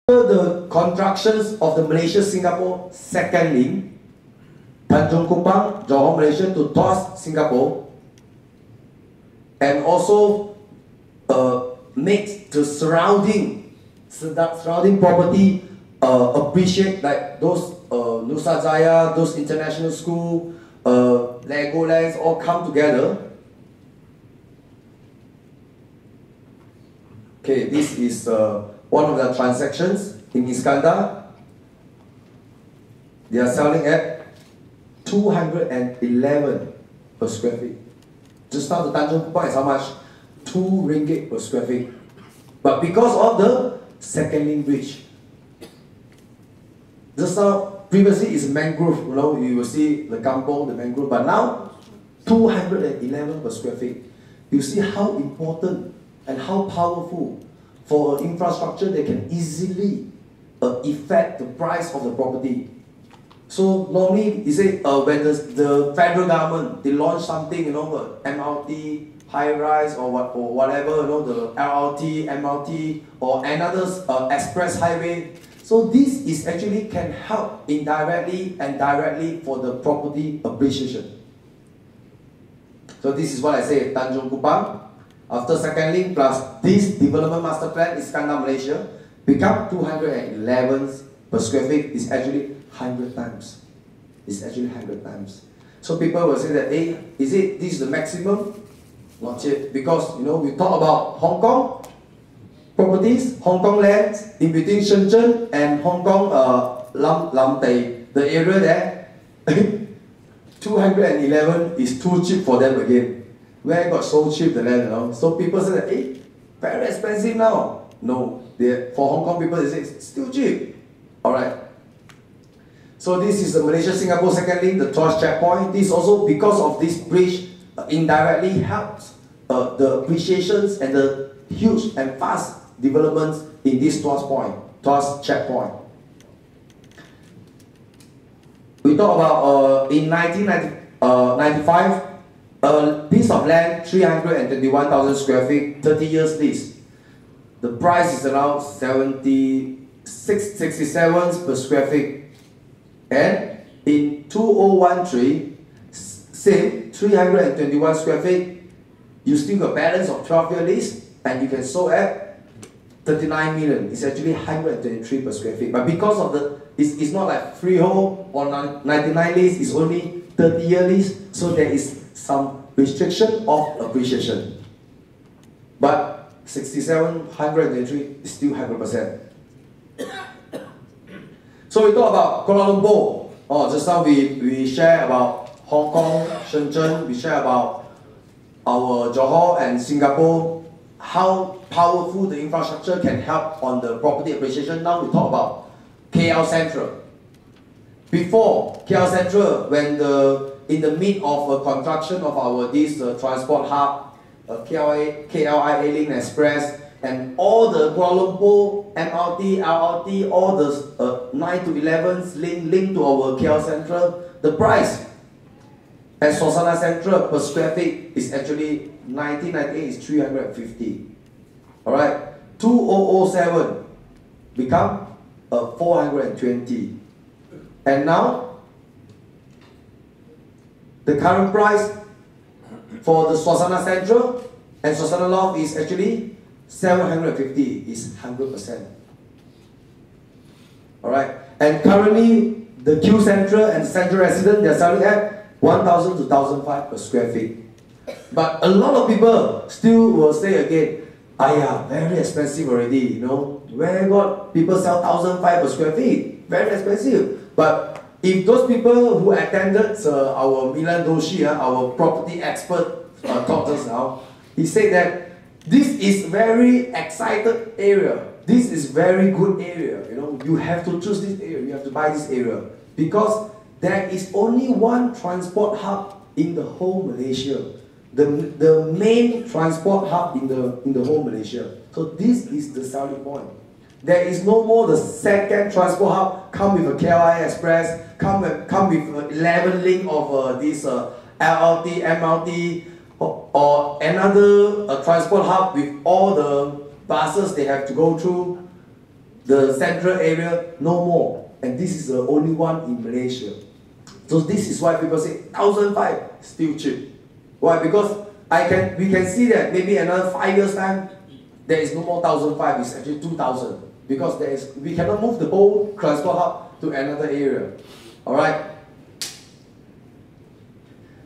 the constructions of the Malaysia-Singapore second link, Tanjung Kupang, Johor, Malaysia to Tuas, Singapore, and also make the surrounding property appreciate, like those Nusajaya, those international school, Legolands all come together. Okay, this is one of the transactions in Iskandar. They are selling at 211 per square feet. Just now the Tanjung Kupang is how much? 2 ringgit per square feet. But because of the second link bridge, just now previously is mangrove, you know, you will see the kampong, the mangrove, but now 211 per square feet. You see how important and how powerful for infrastructure that can easily affect the price of the property. So normally you say when the federal government they launch something, you know, MRT, high rise or whatever, you know, the LRT, MRT or another express highway. So this is actually can help indirectly and directly for the property appreciation. So this is what I say, Tanjung Kupang, after second link plus this development master plan, Iskandar Malaysia, become 211 per square feet is actually 100 times. It's actually 100 times. So people will say that, hey, is it this is the maximum? Not yet, because you know we talk about Hong Kong properties, Hong Kong lands in between Shenzhen and Hong Kong Lam Tai, the area there. 211 is too cheap for them again. Where got so cheap the land, you know? So people say that, hey, very expensive now. No, for Hong Kong people they say it's still cheap. Alright. So this is the Malaysia-Singapore second link, the Tuas checkpoint. This also because of this bridge indirectly helps the appreciations and the huge and fast developments in this Tuas checkpoint. We talk about in 1995, a piece of land, 321,000 square feet, 30 years lease. The price is around 67 per square feet. And in 2013, same 321 square feet, you still got balance of 12-year lease, and you can sell at 39 million. It's actually 123 per square feet. But because of the, it's not like freehold or 99 lease, it's only 30-year lease, so there is some restriction of appreciation. But 67, 123 is still 100%. So we talk about Kuala Lumpur. Oh, just now we share about Hong Kong, Shenzhen, we share about our Johor and Singapore, how powerful the infrastructure can help on the property appreciation. Now we talk about KL Central. Before KL Central, when in the mid of construction of our transport hub, KLIA Link Express, and all the Kuala Lumpur, MRT, LRT, all the 9 to 11s link to our KL Central, the price at Suasana Central per square feet is actually 1998 is 350. Alright, 2007 become 420. And now the current price for the Suasana Central and Suasana North is actually 750, is 100%. Alright, and currently the Q Central and Central Resident, they are selling at 1,000 to 1,500 per square feet. But a lot of people still will say again, "Aya, very expensive already, you know. Where got people sell 1,500 per square feet? Very expensive." But if those people who attended our Milan Doshi, our property expert talk just now, he said that this is very excited area. This is very good area. You know, you have to choose this area. You have to buy this area because there is only one transport hub in the whole Malaysia. The main transport hub in the whole Malaysia. So this is the selling point. There is no more the second transport hub come with a KLIA Express, come with 11 link of this LRT, MRT, or another transport hub with all the buses they have to go through. the central area, no more. And this is the only one in Malaysia. So this is why people say 1,500 still cheap. Why? Because we can see that maybe another 5 years time, there is no more 1,500, it's actually 2,000. Because we cannot move the whole transport hub to another area. Alright?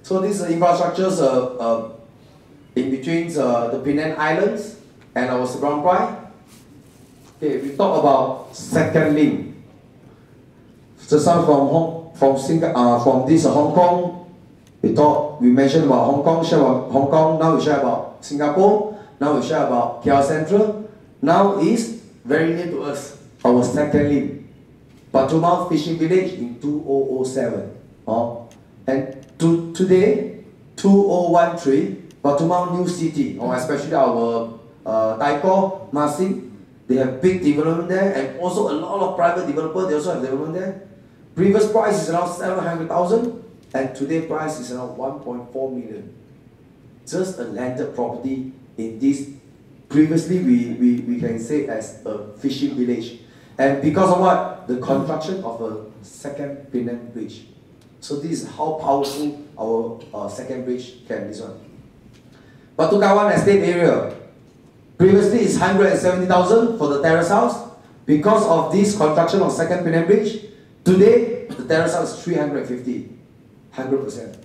So these infrastructures in between the Penang Islands and our Seberang Perai. Okay, we talk about second link. Just now from this Hong Kong, we mentioned about Hong Kong, share about Hong Kong, now we share about Singapore, now we share about KL Central, now is very near to us, our second link, Batu Mount Fishing Village in 2007. And today, 2013, Batu Mount New City, especially our Taiko, Masing, they have big development there, and also a lot of private developers, they also have development there. Previous price is around 700,000, and today price is around 1.4 million. Just a landed property in this, previously we can say as a fishing village. And because of what? The construction of a second Penang bridge. So this is how powerful our second bridge can be. This one. Batu Kawan estate area. Previously it's 170,000 for the terrace house. Because of this construction of second Penang bridge, today the terrace house is 350, 100%.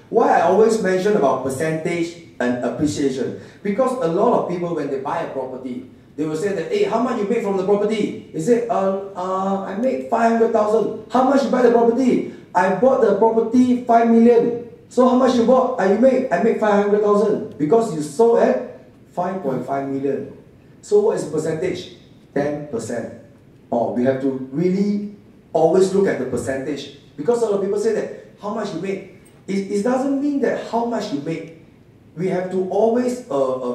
Why I always mention about percentage and appreciation? Because a lot of people, when they buy a property, they will say that, hey, how much you make from the property? They say, I made 500,000. How much you buy the property? I bought the property 5 million. So how much you bought? You make? I make 500,000 because you sold at 5.5 million. So what is the percentage? 10%. We have to really always look at the percentage, because a lot of people say that how much you make. It doesn't mean that how much you make. We have to always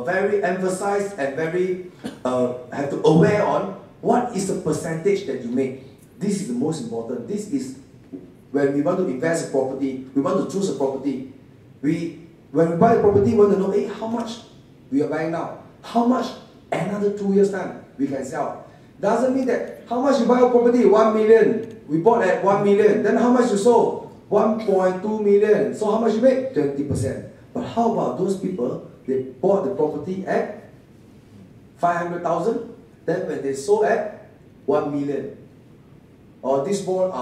very emphasize and very have to aware on what is the percentage that you make. This is the most important. This is when we want to invest a property, we want to choose a property. When we buy a property, we want to know, hey, how much we are buying now? How much another 2 years time we can sell? Doesn't mean that how much you buy a property, 1 million. We bought at 1 million. Then how much you sold? 1.2 million. So how much you make? 20%. But how about those people, they bought the property at 500,000, then when they sold at 1 million. Or this morning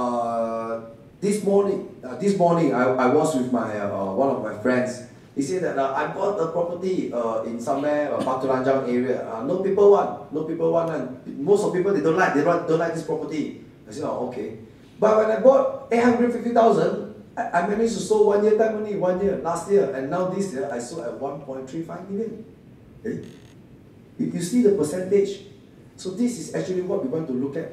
I was with my one of my friends. He said that I bought a property in somewhere Batu Lanjang area. No people want, and most of people they don't like this property. I said, oh, okay. But when I bought 850,000, I managed to sold 1 year time only, 1 year, last year, and now this year I sold at 1.35 million. Okay? You see the percentage. So this is actually what we want to look at,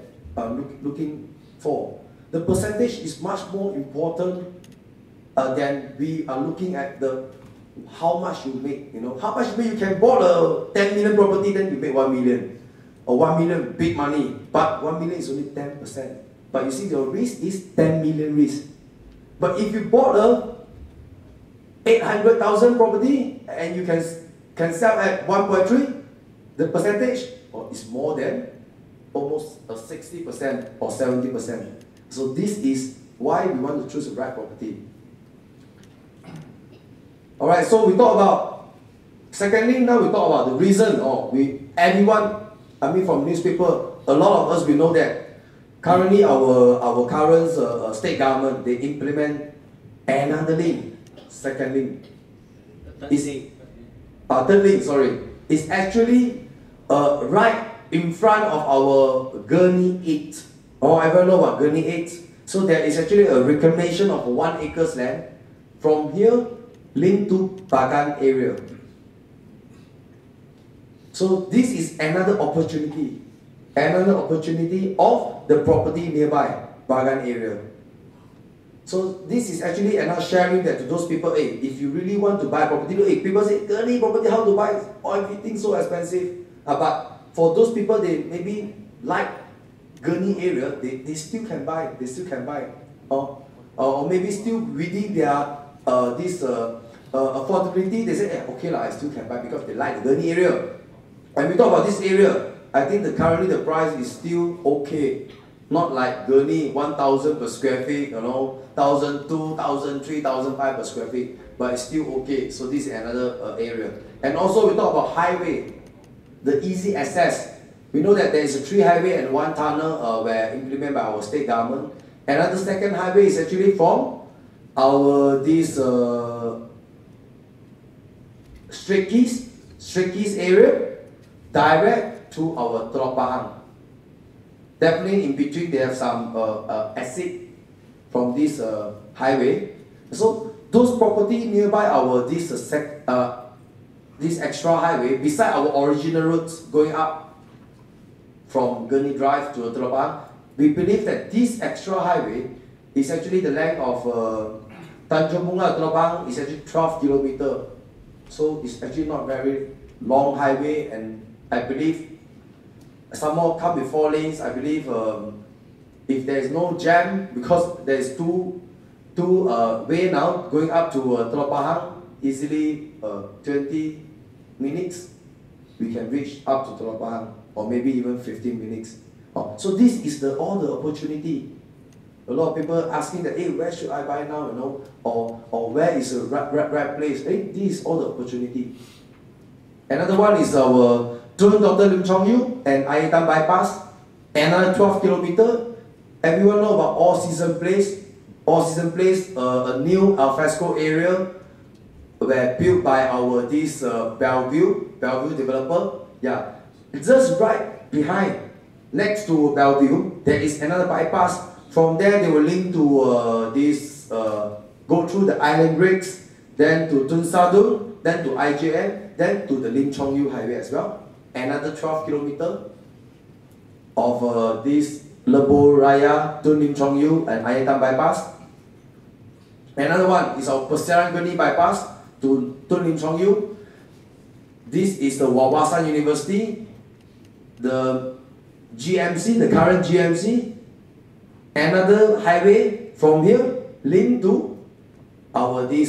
looking for. The percentage is much more important than we are looking at how much you make. How much you make? You can bought a 10 million property, then you make 1 million. Or 1 million, big money. But 1 million is only 10%. But you see, your risk is 10 million risk. But if you bought a 800,000 property and you can sell at 1.3, the percentage is more than almost 60% or 70%. So this is why we want to choose the right property. Alright, so we talk about, secondly, now we talk about the reason. From newspaper, a lot of us, we know that currently our current state government, they implement another link, second link. Third link, sorry. It's actually right in front of our Gurney 8. Everyone know about Gurney 8? So there is actually a reclamation of 1 acre land from here linked to Bagan area. So this is another opportunity of the property nearby Bagan area. So this is actually another sharing that to those people, hey, if you really want to buy property, hey, people say, Gurney property, how to buy? Everything so expensive. But for those people, they maybe like Gurney area, they still can buy. Or maybe still within their affordability, they say, okay, I still can buy because they like the Gurney area. And we talk about this area, I think currently the price is still okay. Not like Gurney, 1,000 per square feet, 1,000, 2,000, 3,005 per square feet, but it's still okay. So this is another area. And also we talk about highway, the easy access. We know that there is a 3 highway and 1 tunnel were implemented by our state government. Another second highway is actually from our Straight Keys area, direct to our Telok Pahang. Definitely in between they have some exit from this highway. So those property nearby our this extra highway, beside our original routes going up from Gurney Drive to Telok Pahang, we believe that this extra highway is actually the length of Tanjung Bunga Telok Pahang is actually 12 kilometers. So it's actually not very long highway, and I believe some more come with 4 lanes. I believe if there is no jam, because there is two way now going up to Telok Pahang, easily 20 minutes we can reach up to Telok Pahang, or maybe even 15 minutes. So this is all the opportunity. A lot of people asking that, hey, where should I buy now, or where is the right place? Hey, this is all the opportunity. Another one is our Dr. Lim Chong Yu and Ayetan Bypass, another 12 kilometers. Everyone know about All Season Place. All Season Place, a new alfresco area were built by our Bellevue developer. Yeah, just right behind, next to Bellevue, there is another bypass. From there, they will link to go through the Island Breaks, then to Tun Sadun, then to IJM, then to the Lim Chong Yu Highway as well. Another 12 kilometers of this Lebo Raya, Tun Lim Chong Yu, and Ayetan Bypass. Another one is our Perseran Gurney Bypass to Tun Lim Chong Yu. This is the Wawasan University, the GMC, the current GMC. Another highway from here linked to our the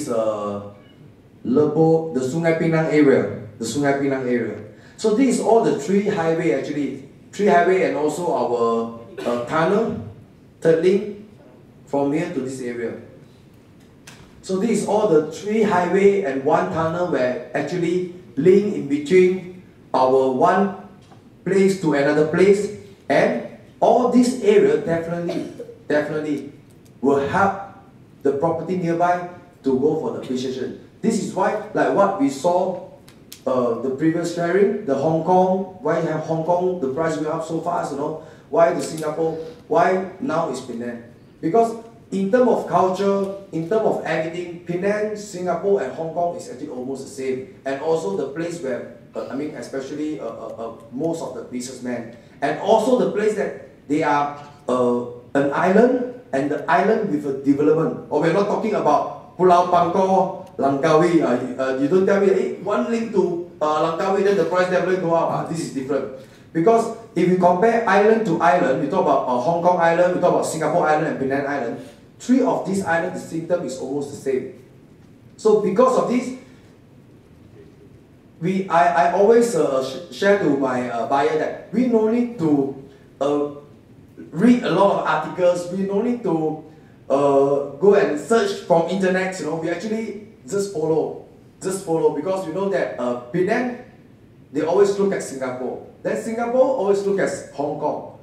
Sungai Pinang area, So this is all the 3 highway actually, 3 highway and also our tunnel, third link from here to this area. So this is all the 3 highway and 1 tunnel where actually link in between our one place to another place, and all this area definitely will help the property nearby to go for the appreciation. This is why, like what we saw the previous sharing, the Hong Kong, why have Hong Kong the price went up so fast, why the Singapore, why now is Penang? Because in terms of culture, in terms of everything, Penang, Singapore and Hong Kong is actually almost the same, and also the place where especially most of the businessmen, and also the place that they are an island, and the island with a development. Or we're not talking about Pulau Pangkor, Langkawi. You don't tell me, hey, one link to Langkawi, then the price definitely go up. This is different. Because if you compare island to island, we talk about Hong Kong Island, we talk about Singapore Island and Penang Island, 3 of these islands, the symptom is almost the same. So because of this, I always share to my buyer that we no need to read a lot of articles, we no need to go and search from internet, we actually just follow, because we know that Penang, they always look at Singapore, then Singapore always look at Hong Kong.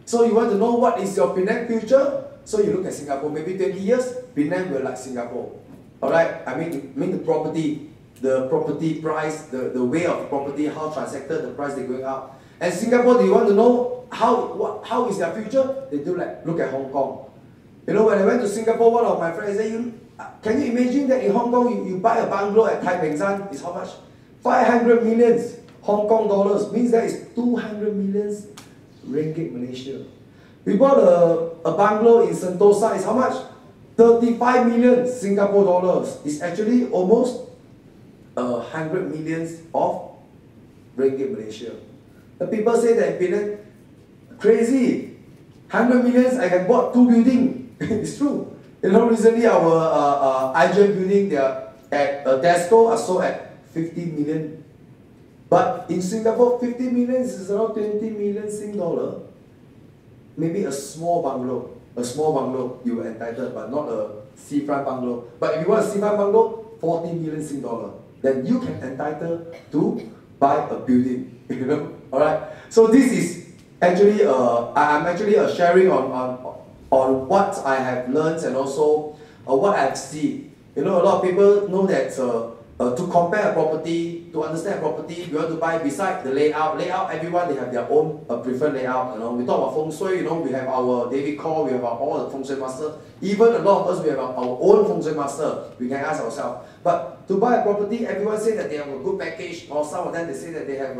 So you want to know what is your Penang future, so you look at Singapore. Maybe 20 years, Penang will like Singapore. Alright, I mean the property price, the way of property, how transacted, the price they're going up. And Singapore, do you want to know how is their future? They do like look at Hong Kong. When I went to Singapore, one of my friends said, can you imagine that in Hong Kong you buy a bungalow at Tai Peng San is how much? 500 millions Hong Kong dollars, means that is 200 millions ringgit Malaysia. We bought a bungalow in Sentosa, is how much? 35 million Singapore dollars. It's actually almost 100 millions of ringgit Malaysia. The people say that in Penang, crazy, 100 millions I can bought 2 buildings. It's true. Recently our IGM building, they are at Tesco are sold at 50 million But in Singapore, 50 million is around 20 million Sing dollar. Maybe a small bungalow. A small bungalow you are entitled, but not a seafront bungalow. But if you want a seafront bungalow, 40 million Sing dollar. Then you can entitle to buy a building. You know? Alright? So this is actually I'm actually sharing on what I have learned and also what I've seen. You know, a lot of people know that to compare a property, to understand a property, you want to buy beside the layout. Everyone they have their own preferred layout. You know, we talk about feng shui. You know, we have our David Call, we have all the feng shui master. Even a lot of us we have our own feng shui master. We can ask ourselves. But to buy a property, everyone say that they have a good package, or some of them they say that they have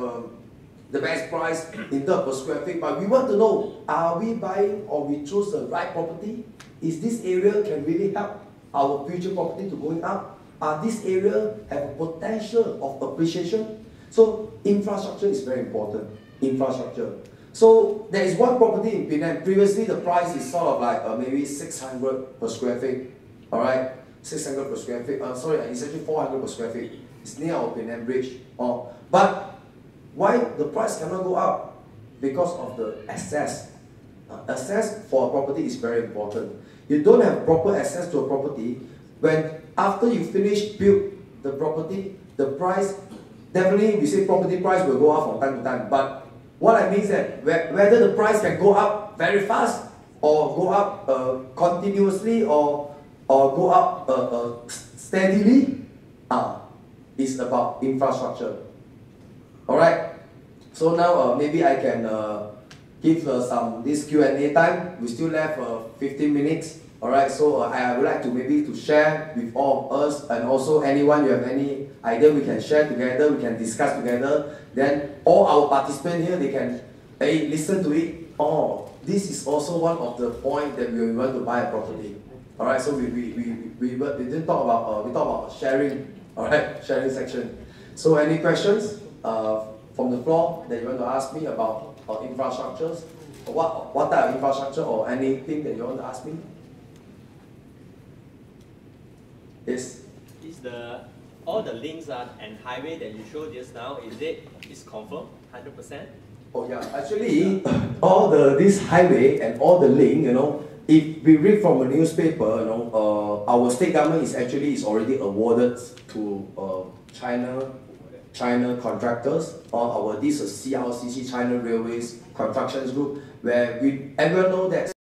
the best price in terms per square feet. But we want to know: are we buying or we choose the right property? Is this area can really help our future property to going up? This area have a potential of appreciation? So infrastructure is very important. Infrastructure. So there is one property in Penang. Previously the price is sort of like maybe 600 per square feet. Alright, 600 per square feet. Sorry, it's actually 400 per square feet. It's near our Penang Bridge. But why the price cannot go up? Because of the access. Access for a property is very important. You don't have proper access to a property. When after you finish build the property, the price, definitely we say property price will go up from time to time. But what I mean is that whether the price can go up very fast or go up continuously or go up steadily, is about infrastructure. Alright, so now maybe I can give this Q&A time. We still have 15 minutes. Alright, so I would like to maybe to share with all of us, and also anyone you have any idea, we can share together, we can discuss together. Then all our participants here, they can listen to it. This is also one of the points that we want to buy a property. Alright, so we didn't talk about we talk about sharing. Alright, sharing section. So any questions from the floor that you want to ask me about infrastructures? What type of infrastructure or anything that you want to ask me? Yes. Is all the links and highway that you showed just now, is confirmed 100%? Oh yeah, actually all this highway and all the link, you know, if we read from a newspaper, you know, our state government is already awarded to China contractors, or this is CRCC, China Railways Constructions Group, where everyone know that